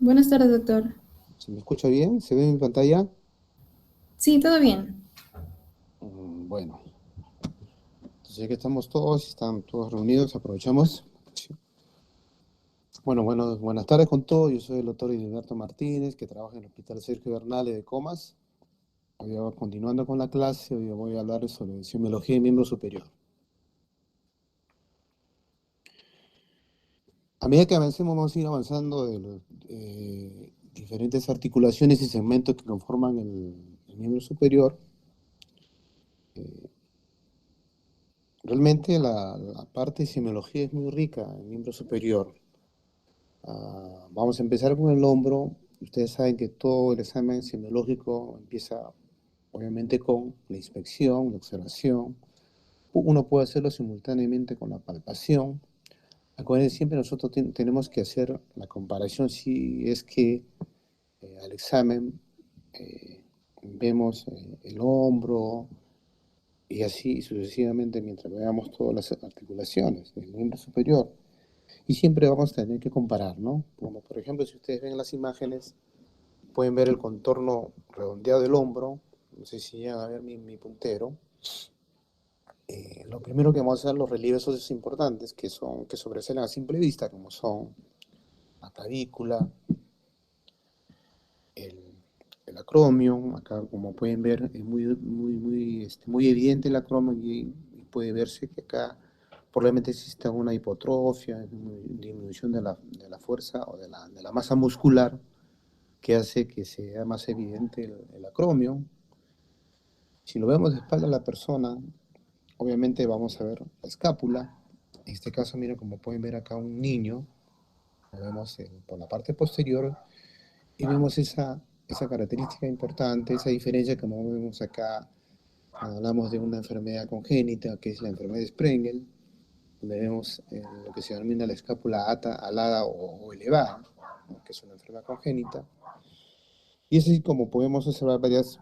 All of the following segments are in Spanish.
Buenas tardes, doctor. ¿Se me escucha bien? ¿Se ve en mi pantalla? Sí, todo bien. Bueno, entonces ya que estamos todos, están todos reunidos, aprovechamos. Sí. Bueno, buenas tardes con todos. Yo soy el doctor Heriberto Martínez, que trabaja en el Hospital Sergio Bernal de Comas. Continuando con la clase, hoy voy a hablar sobre semiología y miembro superior. A medida que avancemos, vamos a ir avanzando de las diferentes articulaciones y segmentos que conforman el miembro superior. Realmente la parte de semiología es muy rica en el miembro superior. Vamos a empezar con el hombro. Ustedes saben que todo el examen semiológico empieza obviamente con la inspección, la observación. Uno puede hacerlo simultáneamente con la palpación. Acuérdense, siempre nosotros tenemos que hacer la comparación si es que al examen eh, vemos el hombro y así sucesivamente mientras veamos todas las articulaciones del miembro superior. Y siempre vamos a tener que comparar, ¿no? Como por ejemplo, si ustedes ven las imágenes, pueden ver el contorno redondeado del hombro. No sé si llegan a ver mi puntero. Lo primero que vamos a hacer, los relieves óseos importantes, que sobresalen a simple vista, como son la clavícula, el, el acromion. Acá, como pueden ver, es muy evidente el acromion y puede verse que acá probablemente exista una hipotrofia, disminución de la fuerza o de la masa muscular que hace que sea más evidente el acromio. Si lo vemos de espalda a la persona, obviamente vamos a ver la escápula. En este caso, miren, como pueden ver acá un niño, lo vemos por la parte posterior y vemos esa característica importante, esa diferencia como vemos acá cuando hablamos de una enfermedad congénita, que es la enfermedad de Sprengel, donde vemos lo que se denomina la escápula alada o elevada, ¿no? Que es una enfermedad congénita. Y así como podemos observar varias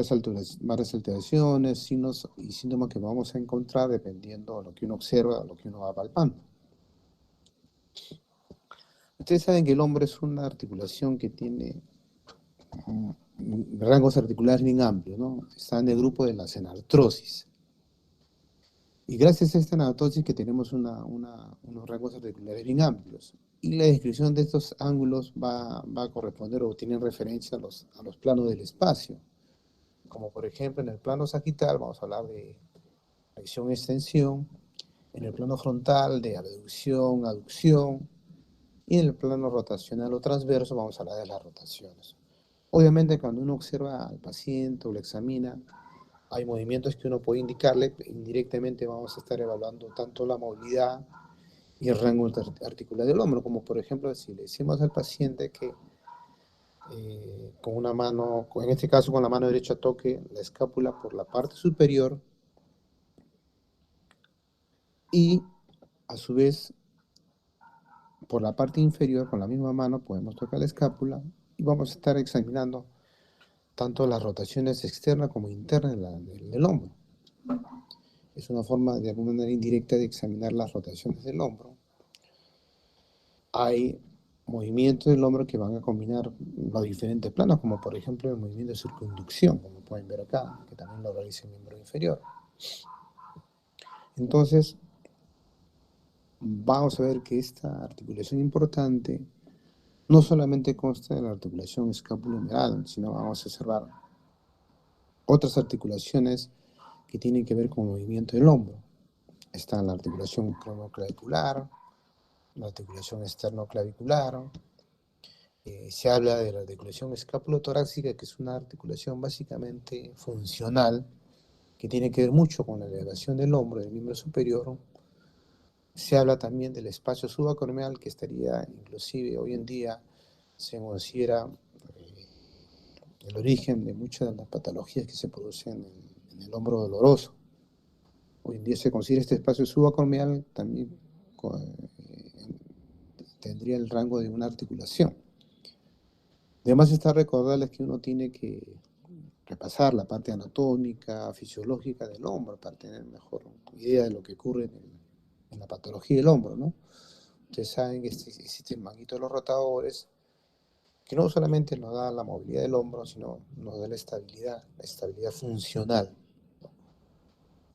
alteraciones, signos y síntomas que vamos a encontrar dependiendo de lo que uno observa, lo que uno va palpando. Ustedes saben que el hombro es una articulación que tiene rangos articulares bien amplios, ¿no? Está en el grupo de las enartrosis. Y gracias a esta enartrosis que tenemos unos rangos articulares bien amplios. Y la descripción de estos ángulos va a corresponder o tienen referencia a los planos del espacio. Como por ejemplo en el plano sagital vamos a hablar de flexión-extensión, en el plano frontal de abducción, aducción, y en el plano rotacional o transverso vamos a hablar de las rotaciones. Obviamente cuando uno observa al paciente o lo examina, hay movimientos que uno puede indicarle, indirectamente vamos a estar evaluando tanto la movilidad y el rango articular del hombro, como por ejemplo si le decimos al paciente que con una mano, en este caso con la mano derecha toque la escápula por la parte superior y a su vez por la parte inferior con la misma mano podemos tocar la escápula y vamos a estar examinando tanto las rotaciones externas como internas del hombro. Es una forma de alguna manera indirecta de examinar las rotaciones del hombro. Hay movimientos del hombro que van a combinar los diferentes planos, como por ejemplo el movimiento de circunducción, como pueden ver acá, que también lo realiza el miembro inferior. Entonces, vamos a ver que esta articulación importante no solamente consta de la articulación escapulohumeral, sino vamos a observar otras articulaciones que tienen que ver con el movimiento del hombro. Está la articulación cronoclavicular, la articulación esternoclavicular. Se habla de la articulación escapulotorácica, que es una articulación básicamente funcional, que tiene que ver mucho con la elevación del hombro, del miembro superior. Se habla también del espacio subacromial, que estaría inclusive hoy en día se considera el origen de muchas de las patologías que se producen en el hombro doloroso. Hoy en día se considera este espacio subacromial también tendría el rango de una articulación. Además está recordarles que uno tiene que repasar la parte anatómica, fisiológica del hombro para tener mejor idea de lo que ocurre en la patología del hombro, ¿no? Ustedes saben que existen manguitos de los rotadores, que no solamente nos da la movilidad del hombro, sino nos da la estabilidad funcional.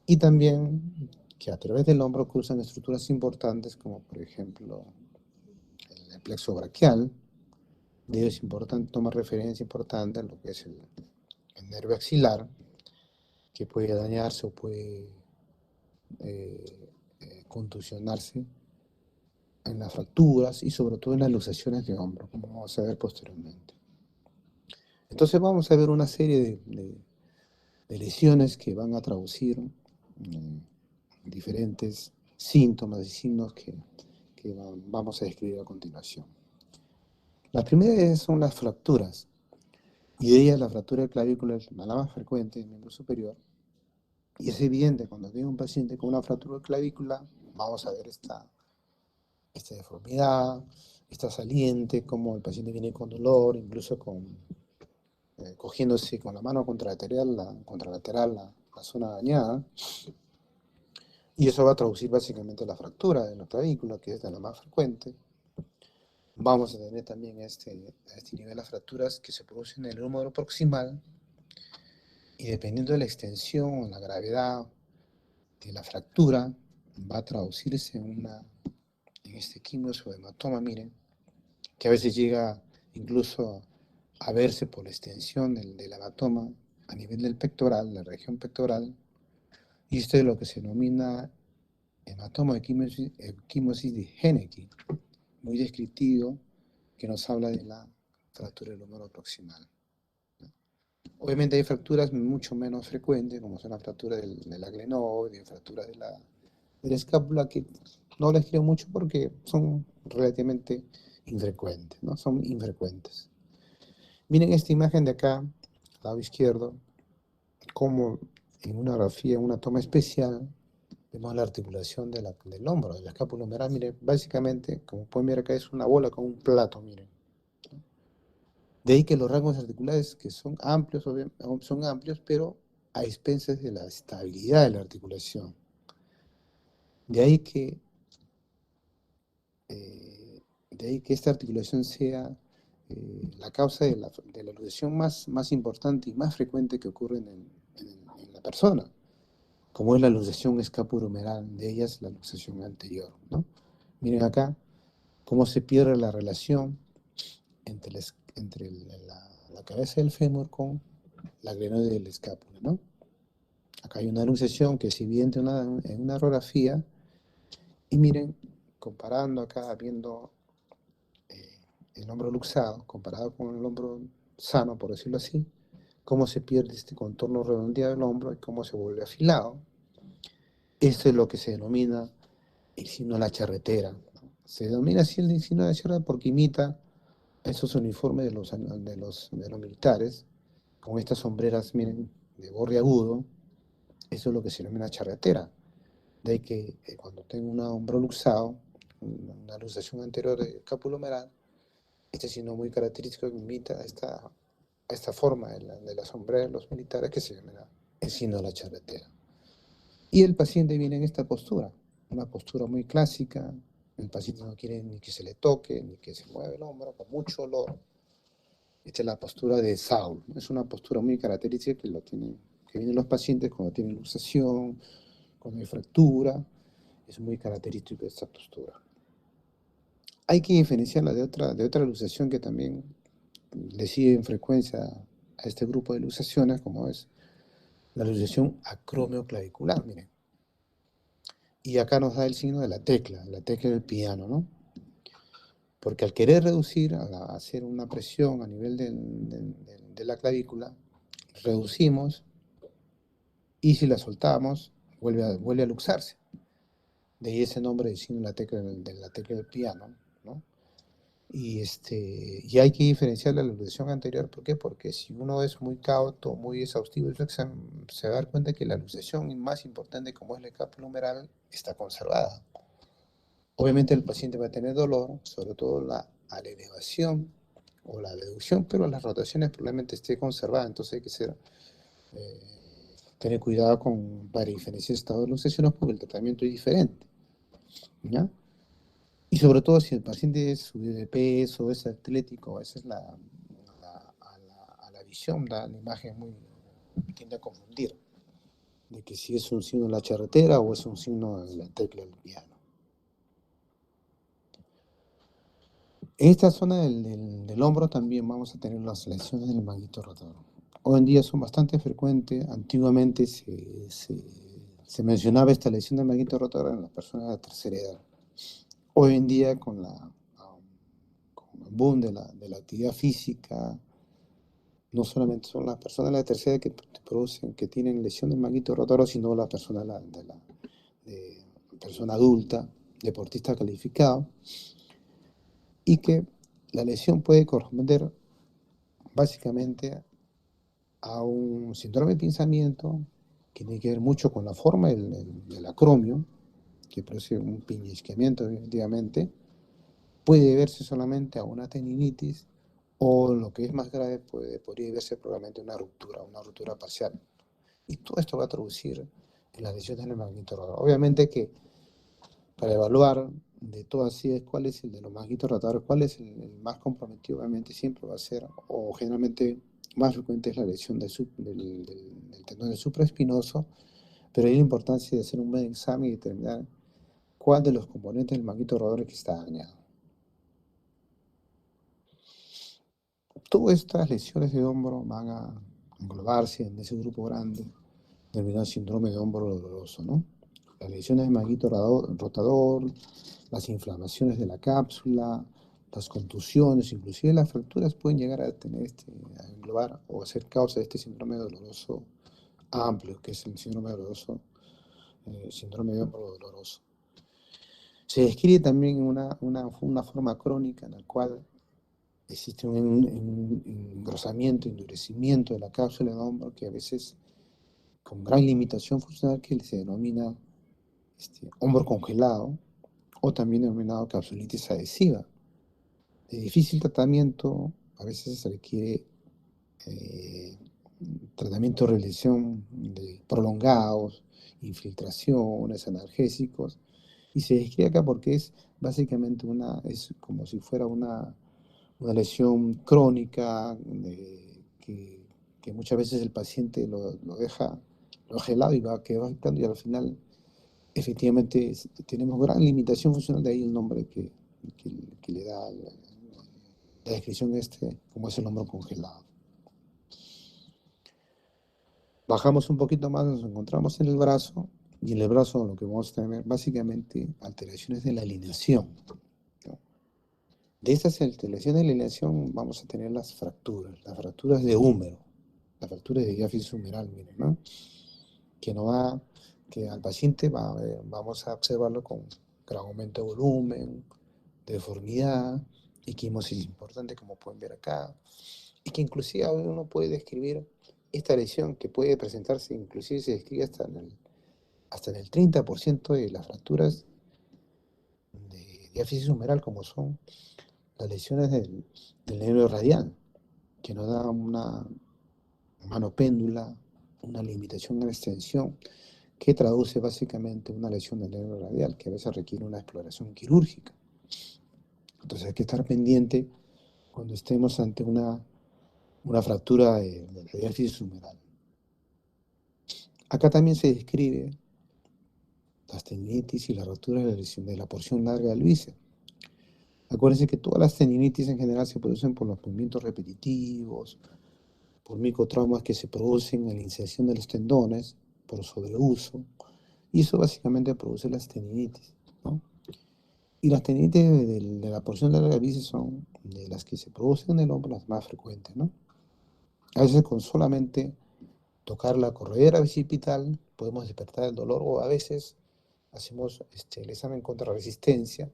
Y también que a través del hombro cruzan estructuras importantes como por ejemplo el plexo braquial. De ello es importante, toma referencia importante en lo que es el nervio axilar, que puede dañarse o puede contusionarse en las fracturas y sobre todo en las luxaciones de hombro, como vamos a ver posteriormente. Entonces vamos a ver una serie de lesiones que van a traducir diferentes síntomas y signos que vamos a describir a continuación. La primera son las fracturas, y de ellas la fractura de clavícula es la más frecuente en el miembro superior, y es evidente cuando tiene un paciente con una fractura de clavícula, vamos a ver esta deformidad, esta saliente, como el paciente viene con dolor, incluso cogiéndose con la mano contralateral la zona dañada, y eso va a traducir básicamente la fractura de la clavícula, que es de la más frecuente. Vamos a tener también a este nivel las fracturas que se producen en el húmero proximal, y dependiendo de la extensión o la gravedad de la fractura, va a traducirse en este quimos o hematoma, miren, que a veces llega incluso a verse por la extensión del hematoma a nivel del pectoral, la región pectoral, y esto es lo que se denomina hematoma de equimosis de Henneke, muy descriptivo, que nos habla de la fractura del húmero proximal. Obviamente hay fracturas mucho menos frecuentes, como son las fracturas del glenoide, fracturas de la escápula, que no les creo mucho porque son relativamente infrecuentes, ¿no? Son infrecuentes. Miren esta imagen de acá, al lado izquierdo, como en una grafía, en una toma especial, vemos la articulación del hombro, de la escápula humeral. Miren, básicamente, como pueden ver acá, es una bola con un plato, miren. De ahí que los rangos articulares, que son amplios, pero a expensas de la estabilidad de la articulación. De ahí que esta articulación sea la causa de la luxación más importante y más frecuente que ocurre en la persona, como es la luxación escapulohumeral, de ellas la luxación anterior, ¿no? Miren acá cómo se pierde la relación entre la cabeza del fémur con la glenoide del escápula, ¿no? Acá hay una luxación que es evidente en una radiografía, y miren, comparando acá, viendo el hombro luxado, comparado con el hombro sano, por decirlo así, cómo se pierde este contorno redondeado del hombro y cómo se vuelve afilado. Esto es lo que se denomina el signo de la charretera. Se denomina así el signo de la charretera porque imita esos uniformes de los militares, con estas sombreras, miren, de borde agudo. Eso es lo que se denomina charretera. De ahí que cuando tengo un hombro luxado, una luxación anterior de escapulohumeral, este signo muy característico que imita esta forma de la sombrera de los militares, que se llama el signo de la charretera. Y el paciente viene en esta postura, una postura muy clásica. El paciente no quiere ni que se le toque, ni que se mueva el hombro, con mucho dolor. Esta es la postura de Saul. Es una postura muy característica que vienen los pacientes cuando tienen luxación, cuando hay fractura. Es muy característica esta postura. Hay que diferenciarla de otra luxación que también le sigue en frecuencia a este grupo de luxaciones, como es la luxación acromioclavicular, miren. Y acá nos da el signo de la tecla del piano, ¿no? Porque al querer reducir, al hacer una presión a nivel de la clavícula, reducimos, y si la soltamos, vuelve a luxarse. De ahí ese nombre del signo de la tecla del piano, ¿no? Y hay que diferenciar la luxación anterior. ¿Por qué? Porque si uno es muy cauto, muy exhaustivo en su examen, se va a dar cuenta que la luxación más importante, como es la escápula humeral, está conservada. Obviamente el paciente va a tener dolor, sobre todo a la elevación o la deducción, pero las rotaciones probablemente esté conservada. Entonces hay que tener cuidado para diferenciar estados de luxaciones, porque el tratamiento es diferente, ¿ya? Y sobre todo si el paciente es subido de peso, es atlético, a veces a la visión la imagen tiende a confundir, de que si es un signo de la charretera o es un signo de la tecla del piano. En esta zona del hombro también vamos a tener las lesiones del manguito rotador. Hoy en día son bastante frecuentes. Antiguamente se mencionaba esta lesión del manguito rotador en las personas de la tercera edad. Hoy en día, con el boom de la actividad física, no solamente son las personas de la tercera edad que tienen lesión del manguito rotador, sino las personas de persona adulta, deportista calificado, y que la lesión puede corresponder básicamente a un síndrome de pinzamiento que tiene que ver mucho con la forma del acromio, que produce un piñisquamiento definitivamente, puede verse solamente a una tendinitis o lo que es más grave podría verse probablemente una ruptura parcial. Y todo esto va a traducir en las lesiones del manguito rotador. Obviamente que para evaluar de todas ellas cuál es el de los manguitos rotadores, cuál es el más comprometido, obviamente siempre va a ser, o generalmente más frecuente es la lesión del tendón supraespinoso, pero hay la importancia de hacer un buen examen y determinar cuál de los componentes del manguito rotador que está dañado. Todas estas lesiones de hombro van a englobarse en ese grupo grande denominado síndrome de hombro doloroso, ¿no? Las lesiones del manguito rotador, las inflamaciones de la cápsula, las contusiones, inclusive las fracturas pueden llegar a a englobar o a ser causa de este síndrome doloroso amplio, que es el síndrome doloroso, síndrome de hombro doloroso. Se describe también una forma crónica en la cual existe un engrosamiento, endurecimiento de la cápsula del hombro que a veces con gran limitación funcional que se denomina hombro congelado o también denominado capsulitis adhesiva. De difícil tratamiento, a veces se requiere tratamiento de revisión prolongados, infiltraciones, analgésicos, y se describe acá porque es básicamente es como si fuera una lesión crónica que muchas veces el paciente lo deja helado y que va afectando y al final efectivamente tenemos gran limitación funcional, de ahí el nombre que le da la descripción como es el hombro congelado. Bajamos un poquito más, nos encontramos en el brazo, y en el brazo lo que vamos a tener básicamente alteraciones de la alineación, ¿no? De estas alteraciones de la alineación vamos a tener las fracturas de húmero, las fracturas de diáfisis humeral, miren, ¿no? Que al paciente vamos a observarlo con gran aumento de volumen, deformidad, equimosis importante, como pueden ver acá, y que inclusive uno puede describir esta lesión que puede presentarse, inclusive se describe hasta en el 30% de las fracturas de diáfisis humeral, como son las lesiones del nervio radial, que nos da una mano péndula, una limitación en la extensión, que traduce básicamente una lesión del nervio radial, que a veces requiere una exploración quirúrgica. Entonces hay que estar pendiente cuando estemos ante una fractura de la diáfisis humeral. Acá también se describe las tendinitis y las roturas de la porción larga del bíceps. Acuérdense que todas las tendinitis en general se producen por los movimientos repetitivos, por micotraumas que se producen en la inserción de los tendones, por sobreuso, y eso básicamente produce las tendinitis, ¿no? Y las tendinitis de la porción larga del bíceps son de las que se producen en el hombro las más frecuentes, ¿no? A veces con solamente tocar la corredera bicipital podemos despertar el dolor, o a veces hacemos el examen contra resistencia.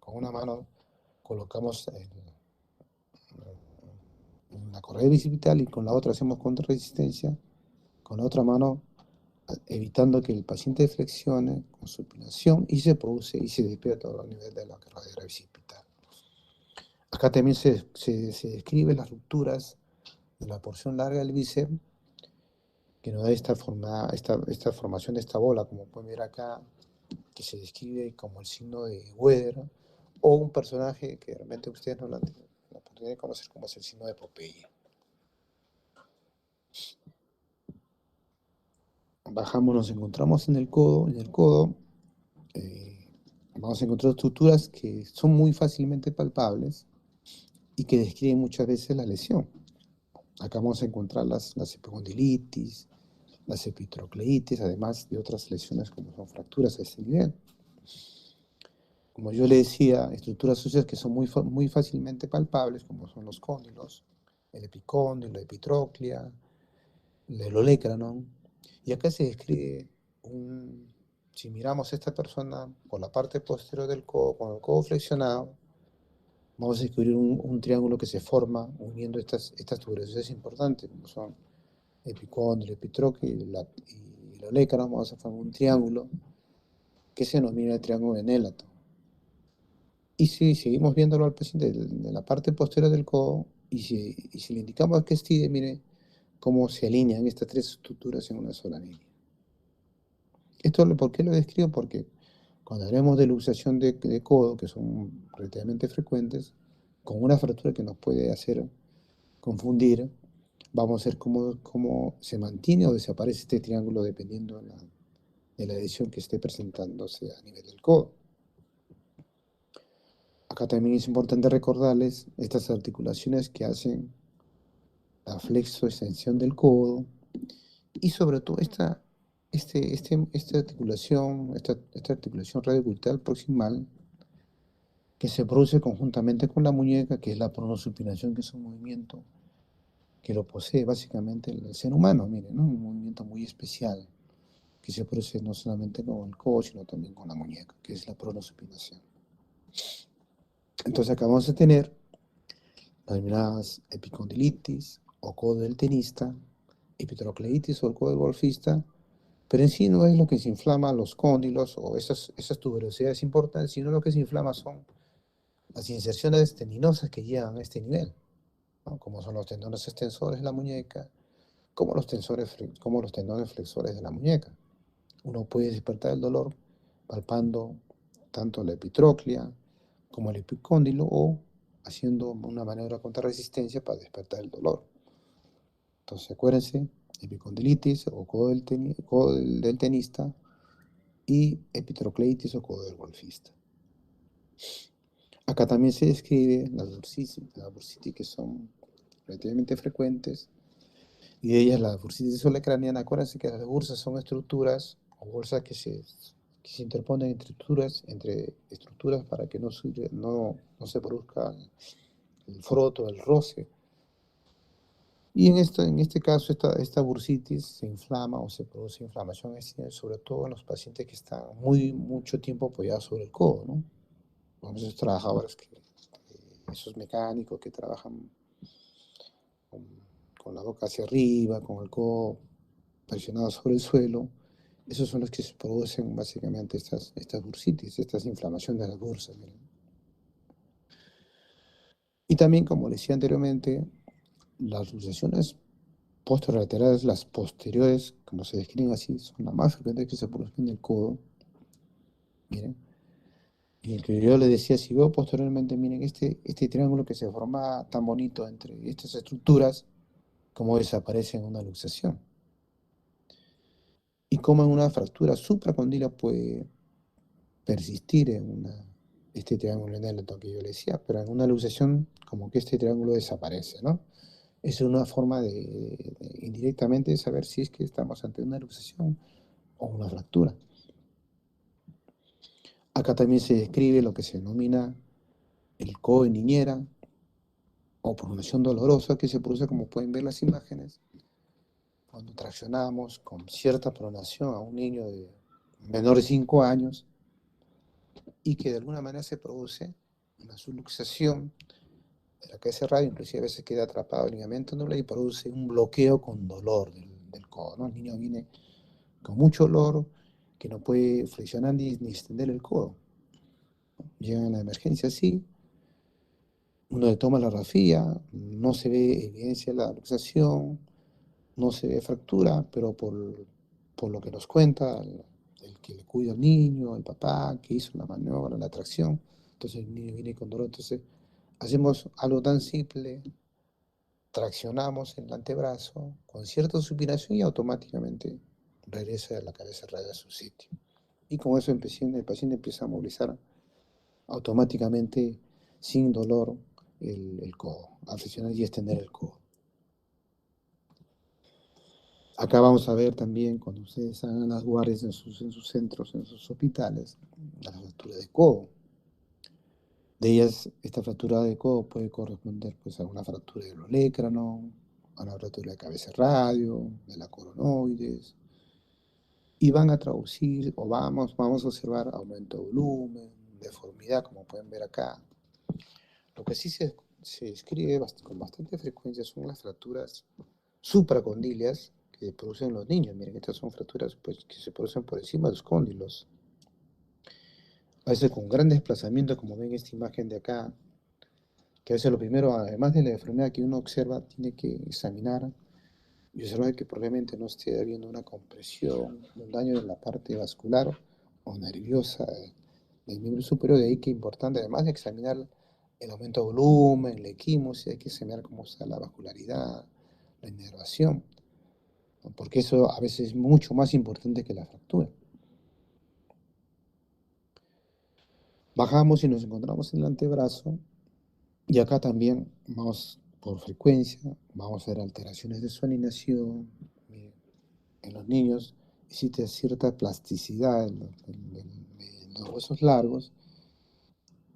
Con una mano colocamos en la corredera bicipital y con la otra hacemos contra resistencia. Con la otra mano evitando que el paciente flexione con supinación y se produce y se despierta a nivel de la corredera bicipital. Acá también se describe las rupturas de la porción larga del bíceps que nos da esta formación de esta bola, como pueden ver acá, que se describe como el signo de Weber, o un personaje que realmente ustedes no lo han tenido la oportunidad de conocer, como es el signo de Popeye. Bajamos, nos encontramos en el codo. En el codo vamos a encontrar estructuras que son muy fácilmente palpables y que describen muchas veces la lesión. Acá vamos a encontrar las epicondilitis, las epitrocleitis, además de otras lesiones como son fracturas a este nivel. Como yo le decía, estructuras óseas que son muy fácilmente palpables, como son los cóndilos, el epicóndilo, la epitroclea, el olecranon. Y acá se describe si miramos a esta persona por la parte posterior del codo, con el codo flexionado, vamos a descubrir un triángulo que se forma uniendo estas tuberosidades importantes, como son epicóndilo, epitroclea y el olecranon. Vamos a formar un triángulo que se denomina el triángulo de Nélaton. Y si seguimos viéndolo al paciente de la parte posterior del codo, y si le indicamos que estire, mire cómo se alinean estas tres estructuras en una sola línea. ¿Por qué lo describo? Porque cuando hablemos de luxación de codo, que son relativamente frecuentes, con una fractura que nos puede hacer confundir, vamos a ver cómo se mantiene o desaparece este triángulo dependiendo de la lesión que esté presentándose a nivel del codo. Acá también es importante recordarles estas articulaciones que hacen la flexo-extensión del codo y sobre todo esta articulación radiocubital proximal que se produce conjuntamente con la muñeca, que es la pronosupinación, que es un movimiento que lo posee básicamente el ser humano, miren, ¿no? Un movimiento muy especial que se produce no solamente con el codo, sino también con la muñeca, que es la pronosupinación. Entonces acá vamos a tener las denominadas epicondilitis o codo del tenista, epitrocleitis o el codo del golfista, pero en sí no es lo que se inflama los cóndilos o esas tuberosidades importantes, sino lo que se inflama son las inserciones tendinosas que llegan a este nivel, ¿no? Como son los tendones extensores de la muñeca, como los tendones flexores de la muñeca. Uno puede despertar el dolor palpando tanto la epitroclea como el epicóndilo o haciendo una maniobra contra resistencia para despertar el dolor. Entonces acuérdense, epicondilitis o codo del tenista y epitrocleitis o codo del golfista. Acá también se describe las bursitis que son relativamente frecuentes, y de ellas la bursitis olecraniana. Acuérdense que las bursas son estructuras o bolsas que se interponen entre estructuras para que no se produzca el froto, el roce. Y en este caso, esta bursitis se inflama o se produce inflamación, sobre todo en los pacientes que están mucho tiempo apoyados sobre el codo, ¿no? Vamos, esos trabajadores, esos mecánicos que trabajan con la boca hacia arriba, con el codo presionado sobre el suelo, esos son los que se producen básicamente estas bursitis, estas inflamaciones de las bursas. Miren. Y también, como les decía anteriormente, las luxaciones posterolaterales, las posteriores, como se describen así, son las más frecuentes que se producen en el codo. Miren. Y el que yo les decía, si veo posteriormente, miren, este triángulo que se forma tan bonito entre estas estructuras, cómo desaparece en una luxación. Y cómo en una fractura supracondila puede persistir este triángulo en el que yo le decía, pero en una luxación como que este triángulo desaparece, ¿no? Es una forma indirectamente de saber si es que estamos ante una luxación o una fractura. Acá también se describe lo que se denomina el codo de niñera o pronación dolorosa, que se produce, como pueden ver las imágenes, cuando traccionamos con cierta pronación a un niño de menor de 5 años y que de alguna manera se produce una subluxación de la cabeza radio, inclusive a veces queda atrapado el ligamento anular y produce un bloqueo con dolor del codo, ¿no? El niño viene con mucho dolor, que no puede flexionar ni extender el codo. Llega a la emergencia así, uno le toma la radiografía, no se ve evidencia de la luxación, no se ve fractura, pero por lo que nos cuenta el que le cuida al niño, el papá, que hizo la maniobra, la tracción, Entonces el niño viene con dolor. Entonces hacemos algo tan simple, traccionamos el antebrazo con cierta supinación y automáticamente regresa la cabeza raya a su sitio. Y con eso el paciente empieza a movilizar automáticamente, sin dolor, el codo, a flexionar y extender el codo. Acá vamos a ver también, cuando ustedes hagan las guardias en sus centros, en sus hospitales, la fractura de codo. De ellas, esta fractura de codo puede corresponder pues, a una fractura del olecrano, a una fractura de cabeza radio, de la coronoides, y van a traducir, o vamos a observar aumento de volumen, deformidad, como pueden ver acá. Lo que sí se escribe con bastante frecuencia son las fracturas supracondilias que se producen en los niños. Miren, estas son fracturas pues, que se producen por encima de los cóndilos. A veces con gran desplazamiento, como ven esta imagen de acá, que a veces lo primero, además de la enfermedad que uno observa, tiene que examinar y observar que probablemente no esté habiendo una compresión, un daño en la parte vascular o nerviosa del miembro superior. De ahí que es importante, además de examinar el aumento de volumen, la equimosis, hay que examinar cómo está la vascularidad, la inervación, ¿no? Porque eso a veces es mucho más importante que la fractura. Bajamos y nos encontramos en el antebrazo, y acá también vamos por frecuencia, vamos a ver alteraciones de su alineación. En los niños existe cierta plasticidad en los huesos largos,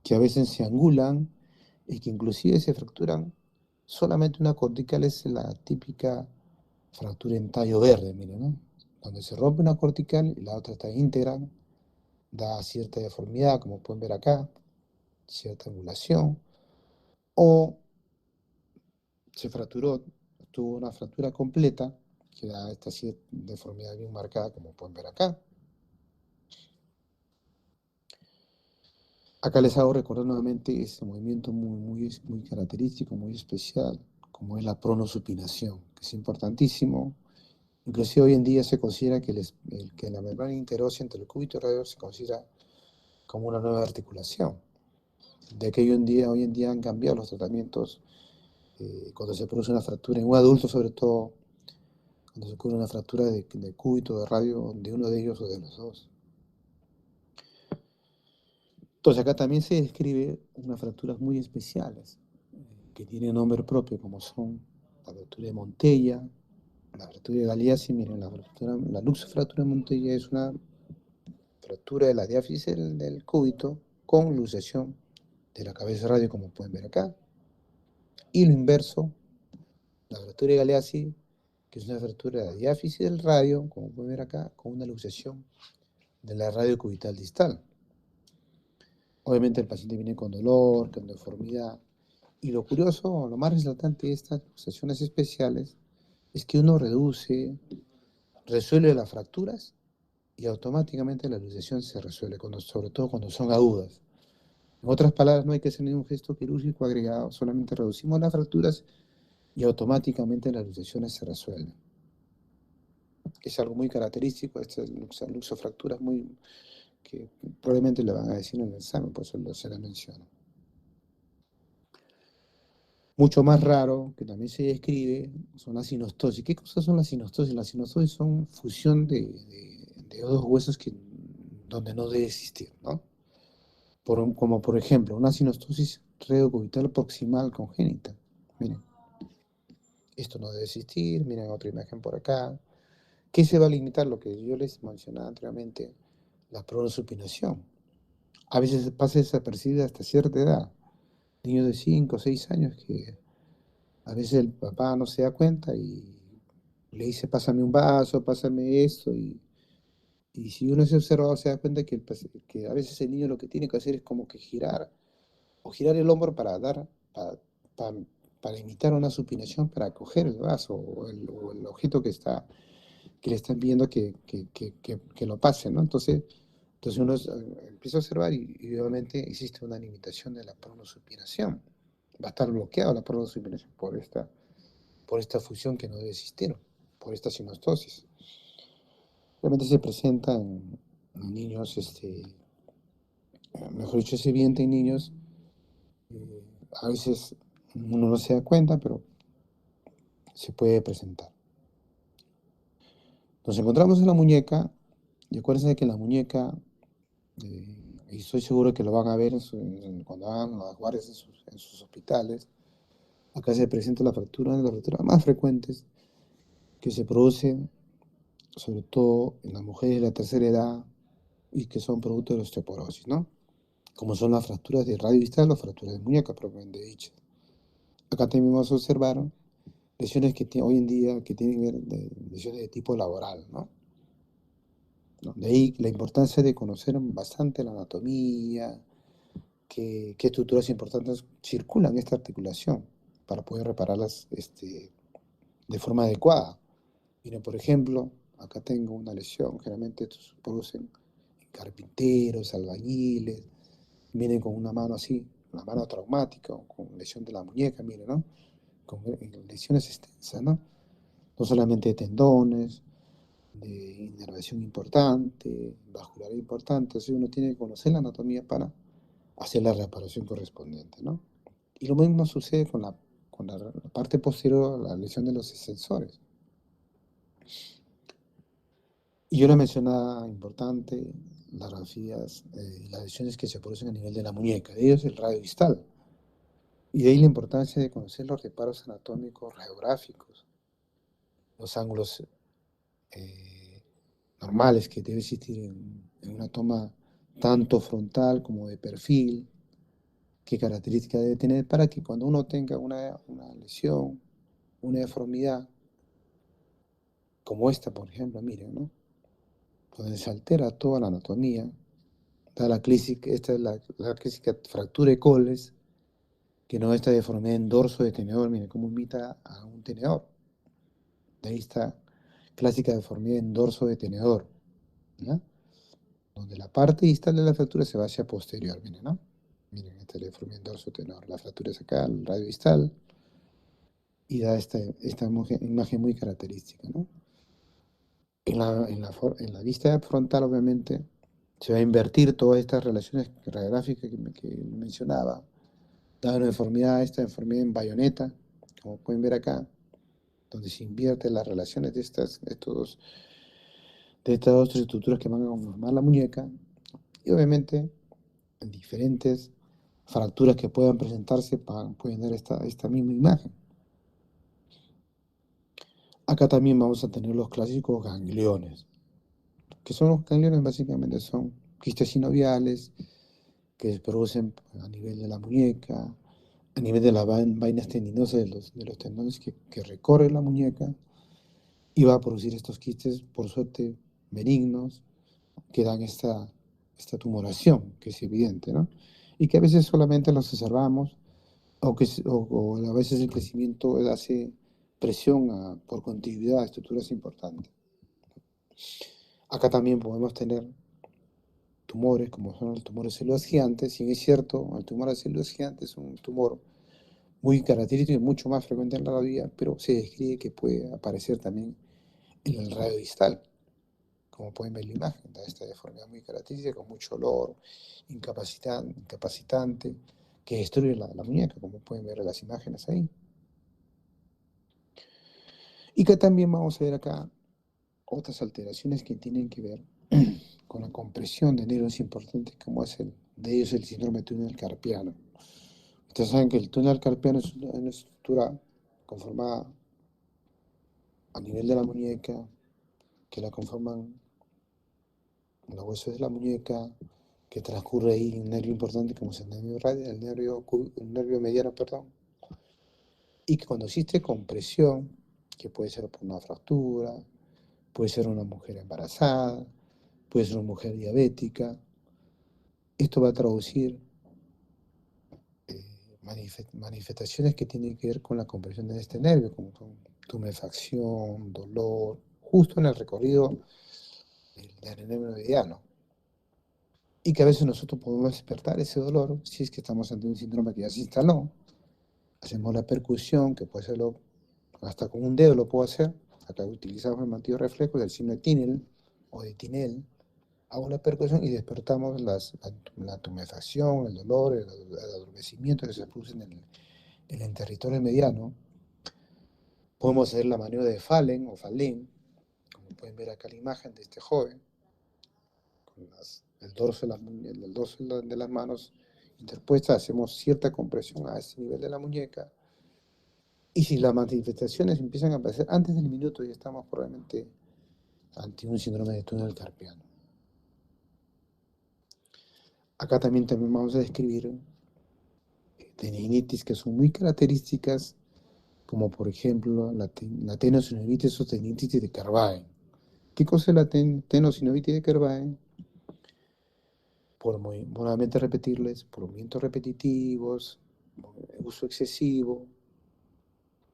que a veces se angulan y que inclusive se fracturan. Solamente una cortical es la típica fractura en tallo verde, miren, ¿no? Donde se rompe una cortical y la otra está íntegra, da cierta deformidad, como pueden ver acá, cierta angulación, o se fracturó, tuvo una fractura completa, que da esta deformidad bien marcada, como pueden ver acá. Acá les hago recordar nuevamente este movimiento muy característico, muy especial, como es la pronosupinación, que es importantísimo. Inclusive hoy en día se considera que la membrana interósea entre el cúbito y el radio se considera como una nueva articulación. De que hoy en día han cambiado los tratamientos cuando se produce una fractura en un adulto, sobre todo cuando se ocurre una fractura de cúbito, de radio, de uno de ellos o de los dos. Entonces acá también se describe unas fracturas muy especiales que tienen nombre propio, como son la fractura de Montella, la fractura de Galeazzi. Miren, la luxofractura de Montella es una fractura de la diáfisis del cúbito con luxación de la cabeza radio, como pueden ver acá. Y lo inverso, la fractura de Galeazzi, que es una fractura de la diáfisis del radio, como pueden ver acá, con una luxación de la radio cubital distal. Obviamente el paciente viene con dolor, con deformidad. Y lo curioso, lo más resaltante de estas luxaciones especiales es que uno resuelve las fracturas y automáticamente la luxación se resuelve, sobre todo cuando son agudas. En otras palabras, no hay que hacer ningún gesto quirúrgico agregado, solamente reducimos las fracturas y automáticamente las luxaciones se resuelven. Es algo muy característico, estas luxofracturas que probablemente le van a decir en el examen, por eso se la menciono. Mucho más raro, que también se describe, son las sinostosis. ¿Qué cosas son las sinostosis? Las sinostosis son fusión de dos huesos donde no debe existir, ¿no? Como por ejemplo, una sinostosis reocubital proximal congénita. Miren, esto no debe existir. Miren otra imagen por acá. ¿Qué se va a limitar? Lo que yo les mencionaba anteriormente, la pronosupinación. A veces pasa desapercibida hasta cierta edad. Niños de 5 o 6 años que a veces el papá no se da cuenta y le dice, pásame un vaso, pásame esto, y si uno es observador se da cuenta que a veces el niño lo que tiene que hacer es como que girar, o girar el hombro para, para imitar una supinación, para coger el vaso o el objeto que le están pidiendo que lo pase, ¿no? Entonces uno empieza a observar y obviamente existe una limitación de la pronosupinación. Va a estar bloqueada la pronosupinación por esta fusión que no debe existir, por esta sinostosis. Realmente se presenta en niños mejor dicho, es evidente en niños. eh, a veces uno no se da cuenta, pero se puede presentar. Nos encontramos en la muñeca, y acuérdense de que la muñeca, eh, y estoy seguro que lo van a ver cuando hagan las guardias en sus hospitales, acá se presenta la fractura, una de las fracturas más frecuentes que se producen, sobre todo en las mujeres de la tercera edad, y que son producto de la osteoporosis, ¿no? Como son las fracturas de radio distal o fracturas de muñeca propiamente dichas. Acá también vamos a observar lesiones hoy en día que tienen que ver lesiones de tipo laboral, ¿no? De ahí la importancia de conocer bastante la anatomía, qué estructuras importantes circulan en esta articulación para poder repararlas de forma adecuada. Miren, por ejemplo, acá tengo una lesión, generalmente estos se producen en carpinteros, albañiles, vienen con una mano así, una mano traumática, o con lesión de la muñeca, miren, ¿no? Con lesiones extensas, ¿no? No solamente de tendones, de inervación importante, vascular importante, así uno tiene que conocer la anatomía para hacer la reparación correspondiente, ¿no? Y lo mismo sucede con la parte posterior, la lesión de los extensores. Y yo le mencionaba importante las radiografías y las lesiones que se producen a nivel de la muñeca, de ellos el radio distal. Y de ahí la importancia de conocer los reparos anatómicos radiográficos, los ángulos normales que debe existir en una toma tanto frontal como de perfil, qué características debe tener para que cuando uno tenga una lesión, una deformidad, como esta, por ejemplo, miren, ¿no? Donde se altera toda la anatomía, da la clásica, esta es la clásica fractura de Coles, que no esta deformidad en dorso de tenedor, miren cómo imita a un tenedor. De ahí está clásica deformidad en dorso de tenedor, ¿ya? Donde la parte distal de la fractura se va hacia posterior, miren, ¿no? Miren, esta es la deformidad en dorso de tenedor. La fractura es acá, el radio distal, y da esta imagen muy característica, ¿no? En la vista frontal, obviamente, se va a invertir todas estas relaciones radiográficas que mencionaba. Da una deformidad, esta deformidad en bayoneta, como pueden ver acá, donde se invierten las relaciones de estas dos estructuras que van a conformar la muñeca, y obviamente en diferentes fracturas que puedan presentarse pueden dar esta misma imagen. Acá también vamos a tener los clásicos gangliones. ¿Qué son los gangliones? Básicamente son quistes sinoviales que se producen a nivel de la muñeca, a nivel de las vainas tendinosas de los tendones que recorren la muñeca, y va a producir estos quistes, por suerte, benignos, que dan esta tumoración, que es evidente, ¿no? Y que a veces solamente los observamos, o a veces el crecimiento hace presión por continuidad a estructuras importantes. Acá también podemos tener tumores, como son los tumores de células gigantes. Si es cierto, el tumor de células gigantes es un tumor muy característico y mucho más frecuente en la vida, pero se describe que puede aparecer también en el radio distal, como pueden ver en la imagen, da esta deformidad muy característica, con mucho olor, incapacitante, que destruye la muñeca, como pueden ver en las imágenes ahí. Y que también vamos a ver acá otras alteraciones que tienen que ver con la compresión de nervios importantes, como de ellos el síndrome túnel carpiano. Ustedes saben que el túnel carpiano es una estructura conformada a nivel de la muñeca, que la conforman los huesos de la muñeca, que transcurre ahí un nervio importante como es el nervio radial, el nervio mediano, perdón, y que cuando existe compresión, que puede ser por una fractura, puede ser una mujer embarazada, puede ser una mujer diabética, esto va a traducir manifestaciones que tienen que ver con la compresión de este nervio, como son tumefacción, dolor, justo en el recorrido del nervio mediano. Y que a veces nosotros podemos despertar ese dolor si es que estamos ante un síndrome que ya se instaló. Hacemos la percusión, que puede hacerlo hasta con un dedo lo puedo hacer. Acá utilizamos el martillo reflejo del signo de Tinel o de Tinel. hago la percusión y despertamos la tumefacción, el dolor, el adormecimiento que se produce en el territorio mediano. Podemos hacer la maniobra de Fallen o Falén, como pueden ver acá la imagen de este joven, con el dorso, el dorso de las manos interpuestas, hacemos cierta compresión a este nivel de la muñeca. Y si las manifestaciones empiezan a aparecer antes del minuto, ya estamos probablemente ante un síndrome de túnel carpiano. Acá también vamos a describir tendinitis que son muy características, como por ejemplo la tenosinovitis o tendinitis de Carvalho. ¿Qué cosa es la tenosinovitis de Carvalho? Nuevamente repetirles, por movimientos repetitivos, uso excesivo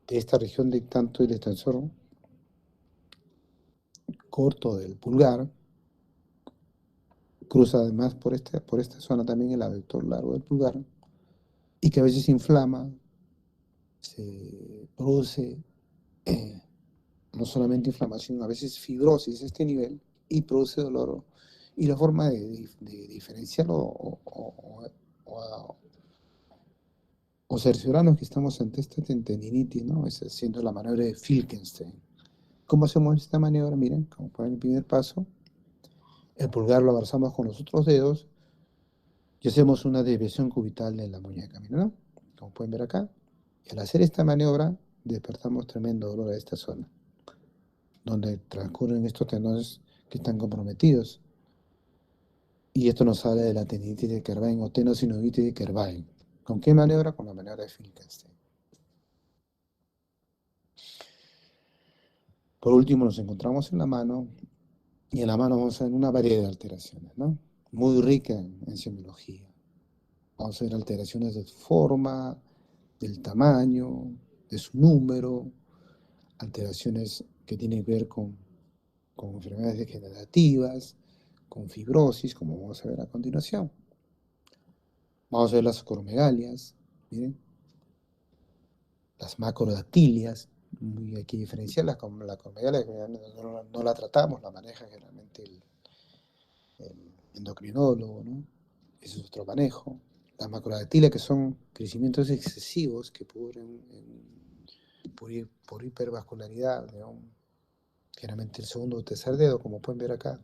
de esta región de tanto el extensor corto del pulgar, cruza además por esta zona también el aductor largo del pulgar, y que a veces inflama, se produce no solamente inflamación, a veces fibrosis a este nivel, y produce dolor. Y la forma de diferenciarlo o cerciorarnos que estamos ante esta tendinitis, ¿no? Es haciendo la maniobra de Filkenstein. ¿Cómo hacemos esta maniobra? Miren, como pueden el primer paso, el pulgar lo abrazamos con los otros dedos y hacemos una desviación cubital de la muñeca, miren, ¿no? Como pueden ver acá. Y al hacer esta maniobra, despertamos tremendo dolor a esta zona, donde transcurren estos tendones que están comprometidos. Y esto nos habla de la tendinitis de Kervain o tenosinovitis de Kervain. ¿Con qué maniobra? Con la maniobra de Filkenstein. Por último, nos encontramos en la mano, y en la mano vamos a ver una variedad de alteraciones, ¿no? Muy rica en semiología. Vamos a ver alteraciones de forma, del tamaño, de su número, alteraciones que tienen que ver con enfermedades degenerativas, con fibrosis, como vamos a ver a continuación. Vamos a ver las acromegalias, miren, las macrodactilias, hay que diferenciarlas con la acromegalia, que no la tratamos, la maneja generalmente el endocrinólogo, ¿no? Ese es otro manejo. Las macrodactilias, que son crecimientos excesivos que por hipervascularidad, ¿no? Generalmente el segundo o tercer dedo, como pueden ver acá.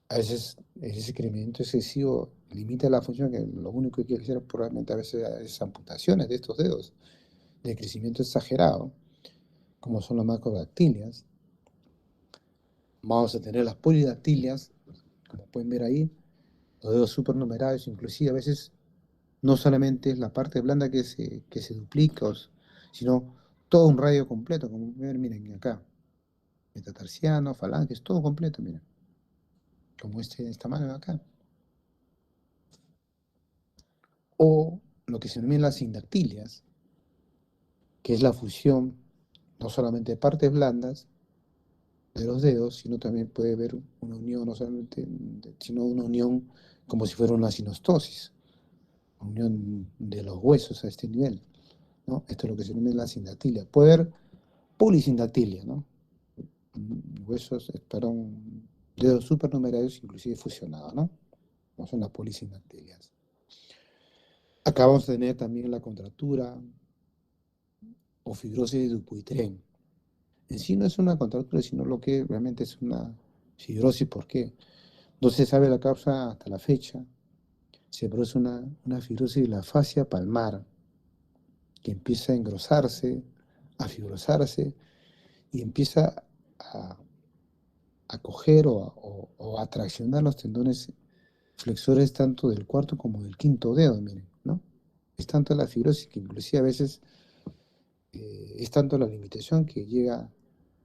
A veces ese crecimiento excesivo limita la función, que lo único que hay que hacer probablemente a veces es amputaciones de estos dedos, de crecimiento exagerado, como son las macrodactilias. Vamos a tener las polidactilias, como pueden ver ahí, los dedos supernumerados, inclusive a veces no solamente es la parte blanda que se duplica, sino todo un radio completo, como pueden ver, miren acá, metatarsiano, falanges, todo completo, miren, como esta mano de acá. O lo que se denomina las sindactilias, que es la fusión no solamente de partes blandas de los dedos, sino también puede haber una unión, no solamente, sino una unión como si fuera una sinostosis, una unión de los huesos a este nivel, ¿no? Esto es lo que se denomina la sindactilia. Puede haber polisindactilia, ¿no? Huesos, perdón, dedos supernumerados, inclusive fusionados, ¿no? No son las polisindactilias. Acá vamos a tener también la contractura o fibrosis de Dupuytren. En sí no es una contractura, sino lo que realmente es una fibrosis. ¿Por qué? No se sabe la causa hasta la fecha. Se produce una fibrosis de la fascia palmar, que empieza a engrosarse, a fibrosarse, y empieza a coger o a traccionar los tendones flexores tanto del cuarto como del quinto dedo, miren, ¿no? Es tanto la fibrosis que inclusive a veces es tanto la limitación que llega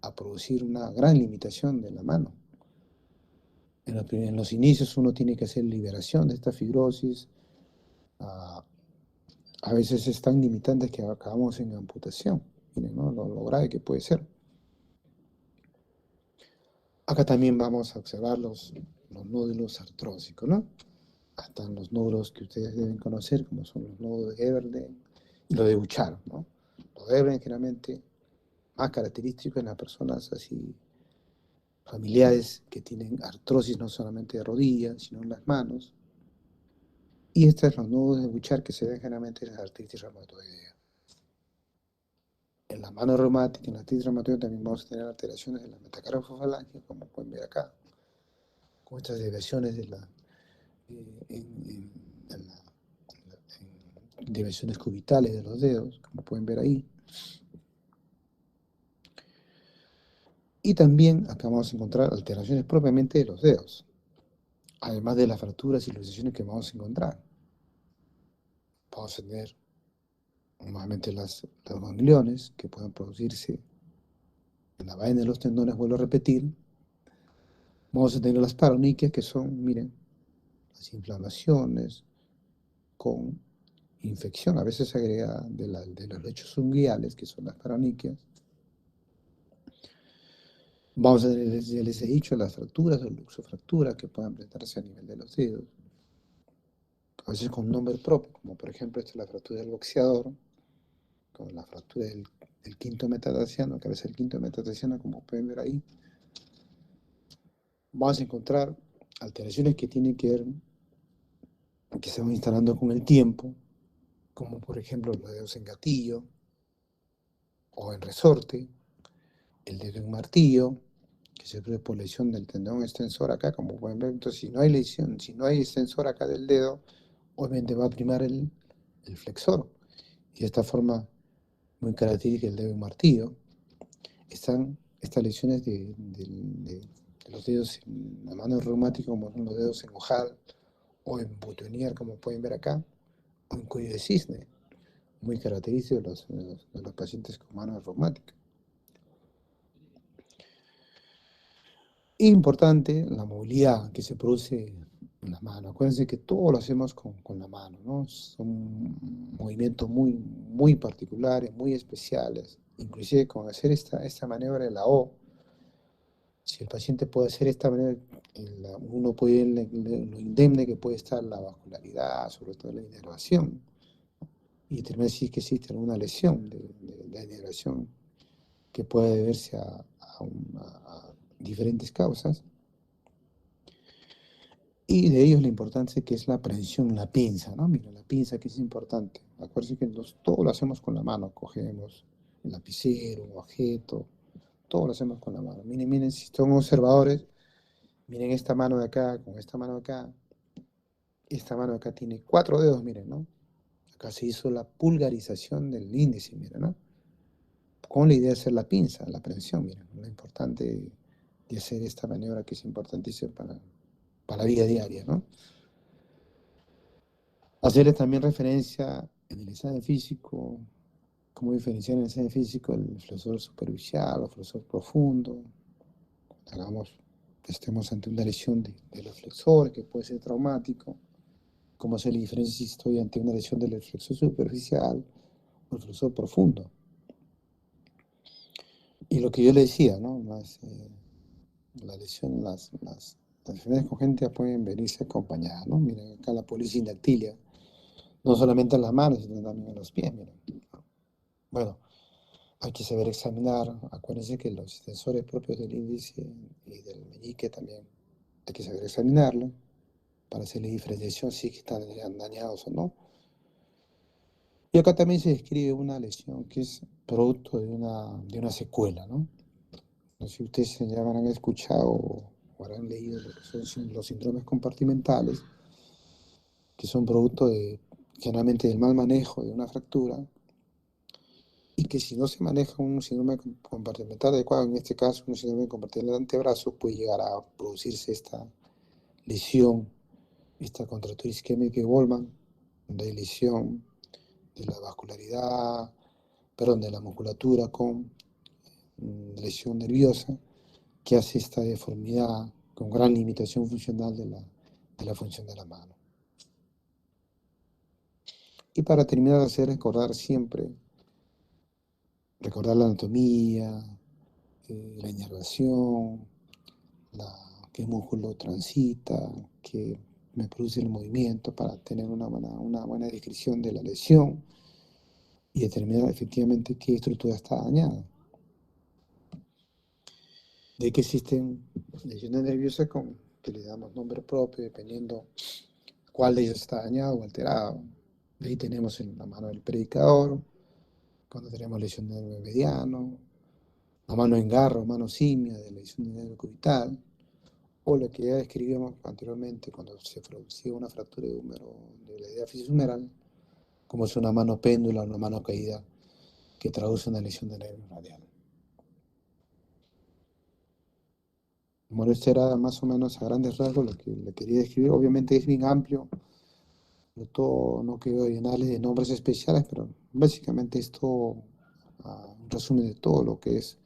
a producir una gran limitación de la mano. En los inicios uno tiene que hacer liberación de esta fibrosis. A veces es tan limitante que acabamos en amputación. Miren, ¿no? Lo grave que puede ser. Acá también vamos a observar los nódulos artrósicos, ¿no? Hasta los nódulos que ustedes deben conocer, como son los nódulos de Eberle y los de Bouchard, ¿no? Los de Eberle generalmente más característicos en las personas así familiares que tienen artrosis no solamente de rodillas, sino en las manos. Y estos son los nudos de Bouchard que se ven generalmente en las artritis reumatoidea. En la mano reumática, en la artritis reumatoidea también vamos a tener alteraciones de la metacarpofalange, como pueden ver acá, con estas desviaciones de la, en desviaciones cubitales de los dedos, como pueden ver ahí. Y también acá vamos a encontrar alteraciones propiamente de los dedos, además de las fracturas y luxaciones que vamos a encontrar. Vamos a tener nuevamente los gangliones que pueden producirse en la vaina de los tendones, vuelvo a repetir. Vamos a tener las paroniquias, que son, miren, las inflamaciones con infección, a veces agregada de los lechos unguiales, que son las paroniquias. Vamos a tener, ya les he dicho, las fracturas o luxofracturas que pueden presentarse a nivel de los dedos, a veces con nombre propio, como por ejemplo esta es la fractura del boxeador, con la fractura del quinto metatarsiano, que a veces el quinto metatarsiano, como pueden ver ahí. Vamos a encontrar alteraciones que tienen que ver, que se van instalando con el tiempo, como por ejemplo los dedos en gatillo o en resorte, el dedo en martillo, que se produce por lesión del tendón extensor acá, como pueden ver. Entonces, si no hay lesión, si no hay extensor acá del dedo, obviamente va a primar el flexor. Y de esta forma, muy característica del dedo en martillo, están estas lesiones de los dedos en la mano reumática, como son los dedos en ojal o en boutonnière, como pueden ver acá, o en cuello de cisne, muy característico de los pacientes con mano reumática. Importante la movilidad que se produce en la mano. Acuérdense que todo lo hacemos con la mano, ¿no? Son movimientos muy, muy particulares, muy especiales. Inclusive con hacer esta maniobra de la O, si el paciente puede hacer esta manera, uno puede ver lo indemne que puede estar la vascularidad, sobre todo la inervación, y determinar si es que existe alguna lesión de inervación que pueda deberse a diferentes causas. Y de ellos la importancia que es la precisión, la pinza, ¿no? Mira, la pinza que es importante. Acuérdense que todo lo hacemos con la mano, cogemos el lapicero, un objeto, todo lo hacemos con la mano. Miren, miren, si son observadores, miren esta mano de acá, con esta mano de acá. Esta mano de acá tiene 4 dedos, miren, ¿no? Acá se hizo la pulgarización del índice, miren, ¿no? Con la idea de hacer la pinza, la precisión, miren. Lo importante de hacer esta maniobra que es importantísima para la vida diaria, ¿no? Hacerles también referencia en el examen físico, cómo diferenciar en el examen físico el flexor superficial o flexor profundo. Hagamos, estemos ante una lesión de los flexores, que puede ser traumático. Cómo hacer la diferencia si estoy ante una lesión del flexor superficial o el flexor profundo. Y lo que yo le decía, ¿no? La lesión, las enfermedades congénitas pueden venirse acompañadas, ¿no? Miren acá la polidactilia, no solamente en las manos, sino también en los pies, miren. Bueno, hay que saber examinar, acuérdense que los extensores propios del índice y del meñique también hay que saber examinarlo para hacer la diferenciación si están dañados o no. Y acá también se describe una lesión que es producto de una secuela, ¿no? No sé si ustedes ya habrán escuchado o habrán leído lo que son los síndromes compartimentales, que son producto generalmente del mal manejo de una fractura, y que si no se maneja un síndrome compartimental adecuado, en este caso un síndrome compartimental del antebrazo, puede llegar a producirse esta lesión, esta contractura isquémica de Goldman, donde hay lesión de la vascularidad, perdón, de la musculatura con lesión nerviosa, que hace esta deformidad con gran limitación funcional de la función de la mano. Y para terminar, hacer recordar siempre, recordar la anatomía, la inervación, qué músculo transita, qué me produce el movimiento para tener una buena descripción de la lesión y determinar efectivamente qué estructura está dañada. de que existen lesiones nerviosas que le damos nombre propio dependiendo cuál de ellos está dañado o alterado. De ahí tenemos en la mano el predicador, cuando tenemos lesión del nervio mediano, la mano en garro, mano simia de la lesión del nervio cubital, o la que ya describíamos anteriormente cuando se producía una fractura de húmero de la diáfisis humeral, como es una mano péndula, una mano caída, que traduce una lesión del nervio radial. Bueno, esto era más o menos a grandes rasgos lo que le quería describir. Obviamente es bien amplio, no quiero llenarle de nombres especiales, pero básicamente esto, un resumen de todo lo que es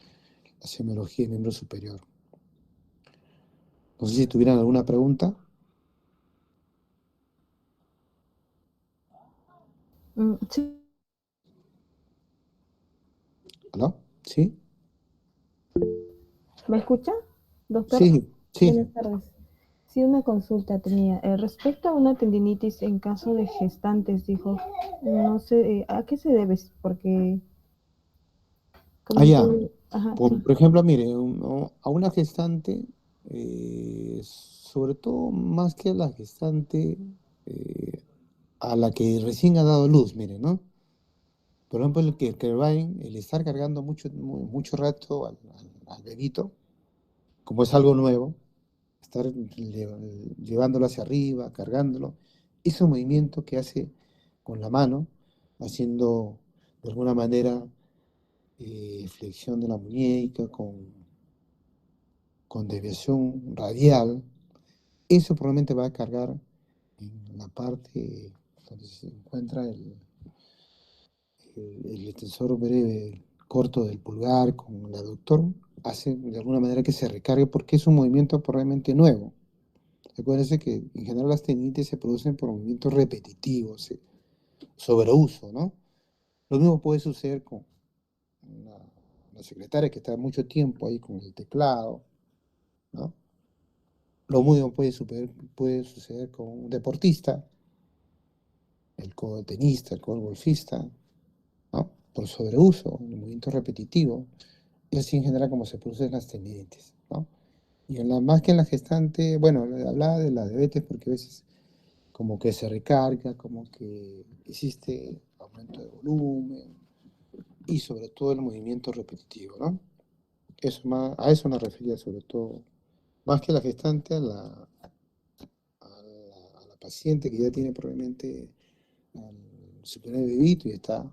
la semiología del miembro superior. No sé si tuvieran alguna pregunta. Sí, ¿Aló? ¿Sí? ¿me escucha, doctor? Sí, sí. Buenas tardes. Sí, una consulta tenía. Respecto a una tendinitis en caso de gestantes, dijo, no sé, ¿a qué se debe? Porque como Allá, que, ajá, sí. por ejemplo, mire, a una gestante, sobre todo más que a la gestante, eh, a la que recién ha dado luz, mire, ¿no? Por ejemplo, el estar cargando mucho rato al bebito, como es algo nuevo, estar llevándolo hacia arriba, cargándolo, ese movimiento que hace con la mano, haciendo de alguna manera flexión de la muñeca con desviación radial, eso probablemente va a cargar en la parte donde se encuentra el extensor breve corto del pulgar con el aductor, hace de alguna manera que se recargue porque es un movimiento probablemente nuevo. Acuérdense que en general las tendinitis se producen por movimientos repetitivos, sobreuso, ¿no? Lo mismo puede suceder con una, una secretaria que está mucho tiempo ahí con el teclado, ¿no? Lo mismo puede suceder con un deportista, el tenista, el golfista, ¿no? Por sobreuso, el movimiento repetitivo. Y así en general como se producen las tendinitis, ¿no? Y más que en la gestante, bueno, hablaba de la diabetes porque a veces como que se recarga, como que existe aumento de volumen y sobre todo el movimiento repetitivo, ¿no? A eso me refería sobre todo, más que la gestante, a la paciente que ya tiene probablemente su primer bebito y está,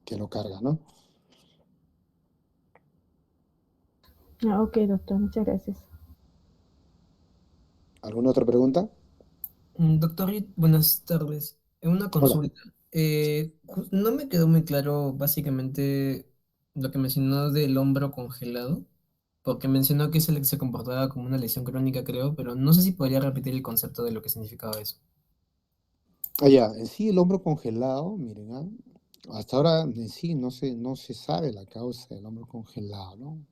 que lo carga, ¿no? Ah, ok, doctor, muchas gracias. ¿Alguna otra pregunta? Doctor, buenas tardes. En una Hola. consulta, no me quedó muy claro básicamente lo que mencionó del hombro congelado, porque mencionó que se comportaba como una lesión crónica, creo, pero no sé si podría repetir el concepto de lo que significaba eso. Allá, en sí el hombro congelado, miren, hasta ahora en sí no se sabe la causa del hombro congelado, ¿no?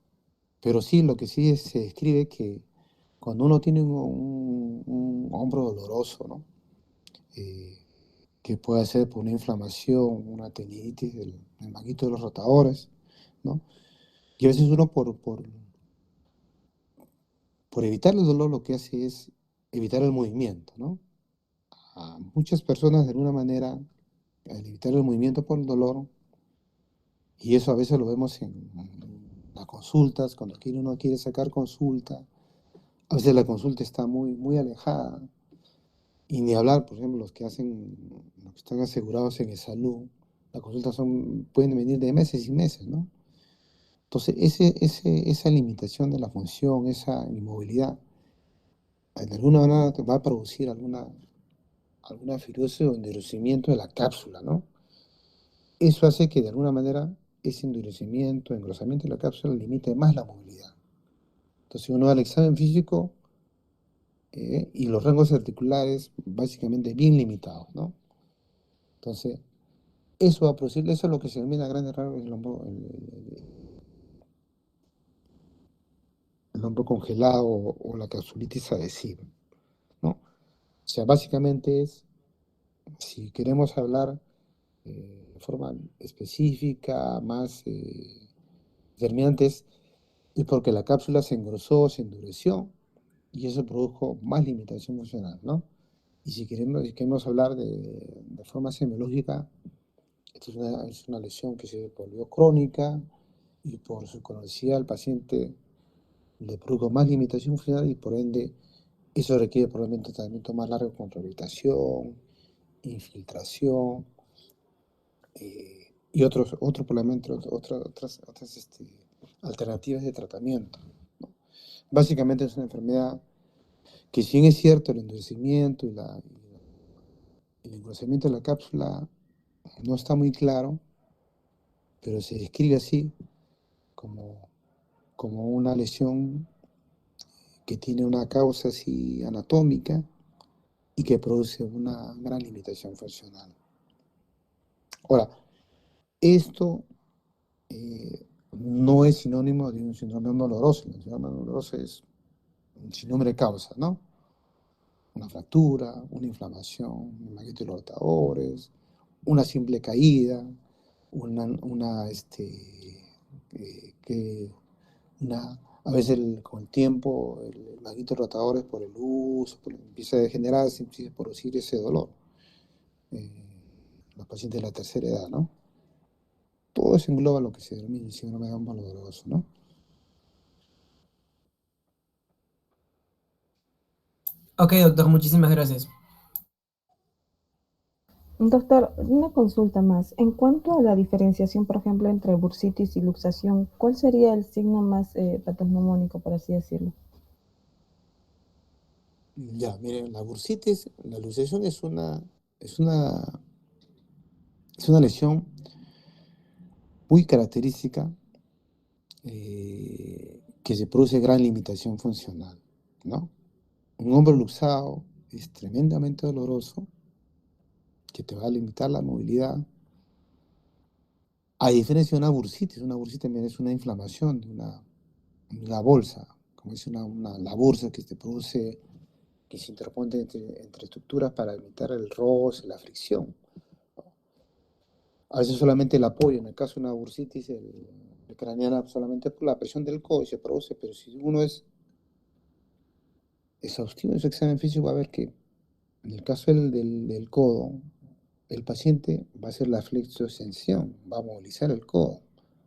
Pero sí, lo que sí se describe que cuando uno tiene un hombro doloroso, ¿no? Eh, que puede ser por una inflamación, una tendinitis del manguito de los rotadores, ¿no? Y a veces uno por evitar el dolor lo que hace es evitar el movimiento, ¿no? A muchas personas de alguna manera, al evitar el movimiento por el dolor, y eso a veces lo vemos en las consultas, cuando uno quiere sacar consulta, a veces la consulta está muy alejada. Y ni hablar, por ejemplo, los que están asegurados en salud, las consultas pueden venir de meses y meses, ¿no? Entonces, esa limitación de la función, esa inmovilidad, de alguna manera te va a producir alguna fibrosis o endurecimiento de la cápsula, ¿no? Eso hace que de alguna manera ese endurecimiento, engrosamiento de la cápsula limite más la movilidad. Entonces, uno va al examen físico y los rangos articulares básicamente bien limitados, ¿no? Entonces, eso va a producir, eso es lo que se denomina a grandes rasgos el hombro congelado o la capsulitis adhesiva, ¿no? O sea, básicamente si queremos hablar de forma específica, más determinantes, es porque la cápsula se engrosó, se endureció, y eso produjo más limitación funcional, ¿no? Y si queremos hablar de forma semiológica, esta es una lesión que se volvió crónica y por su cronología al paciente le produjo más limitación funcional y por ende eso requiere probablemente tratamiento más largo con rehabilitación, infiltración y otros probablemente otras alternativas de tratamiento. Básicamente es una enfermedad que si bien es cierto el endurecimiento el engrosamiento de la cápsula no está muy claro, pero se describe así como, como una lesión que tiene una causa así anatómica y que produce una gran limitación funcional. Ahora, esto no es sinónimo de un síndrome doloroso. El síndrome doloroso es un sinnúmero de causas, ¿no? Una fractura, una inflamación, un magneto de los rotadores, una simple caída, una, que a veces con el tiempo el magneto de los rotadores por el uso empieza a degenerar, se empieza a producir ese dolor. Los pacientes de la tercera edad, ¿no? Todo eso engloba lo que se denomina el síndrome de óvulo doloroso, ¿no? Ok, doctor, muchísimas gracias. Doctor, una consulta más. En cuanto a la diferenciación, por ejemplo, entre bursitis y luxación, ¿cuál sería el signo más patognomónico, por así decirlo? Ya, miren, la bursitis, la luxación es una, es una lesión muy característica que se produce gran limitación funcional, ¿no? Un hombro luxado es tremendamente doloroso, que te va a limitar la movilidad, a diferencia de una bursitis es una inflamación de una bolsa, como es la bolsa que se produce, que se interpone entre estructuras para evitar el roce, la fricción. A veces solamente el apoyo, en el caso de una bursitis craneana, solamente por la presión del codo se produce, pero si uno es exhaustivo en su examen físico, va a ver que en el caso del codo, el paciente va a hacer la flexoextensión, va a movilizar el codo.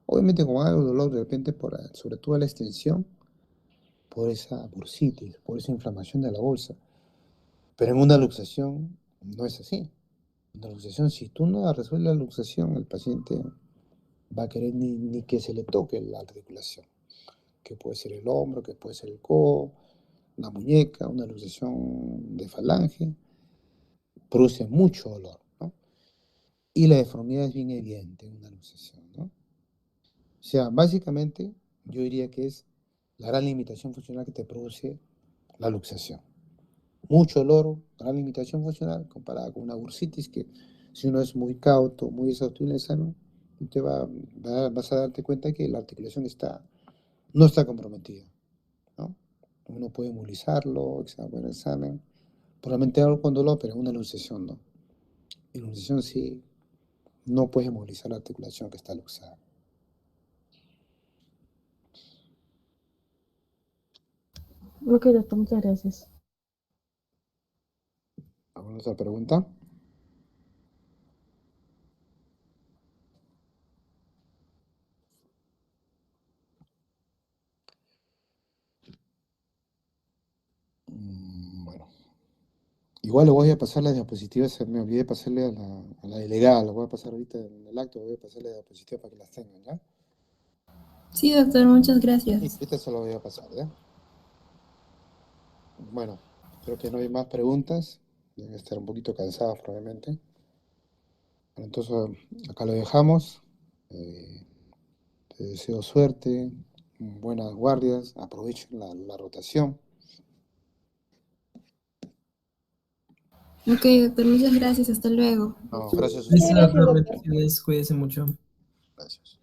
Obviamente con algo de dolor de repente, sobre todo la extensión, por esa bursitis, por esa inflamación de la bolsa. Pero en una luxación no es así. En una luxación, si tú no resuelves la luxación, el paciente va a querer ni que se le toque la articulación, que puede ser el hombro, que puede ser el codo, la muñeca, una luxación de falange, produce mucho dolor, ¿no? Y la deformidad es bien evidente en una luxación, ¿no? O sea, básicamente yo diría que es la gran limitación funcional que te produce la luxación. Mucho dolor, gran limitación funcional comparada con una bursitis que si uno es muy cauto, muy exhaustivo en el examen, vas a darte cuenta que la articulación no está comprometida, ¿no? Uno puede movilizarlo, buen examen, probablemente algo con dolor, pero en una luxación no. En luxación sí, no puedes movilizar la articulación que está luxada. Ok, doctor, muchas gracias. ¿Alguna otra pregunta? Bueno, igual le voy a pasar las diapositivas, me olvidé pasarle a la delegada, lo voy a pasar ahorita en el acto, voy a pasarle las diapositivas para que las tengan, ¿ya? Sí, doctor, muchas Y gracias. ahorita se lo voy a pasar, ¿ya? Bueno, creo que no hay más preguntas, deben estar un poquito cansados probablemente. Bueno, entonces, acá lo dejamos. Te deseo suerte, buenas guardias, aprovechen la rotación. Ok, doctor, muchas gracias. Hasta luego. No, gracias a Listo, ustedes. Gracias, doctor, doctor. bendiciones, cuídese mucho. Gracias.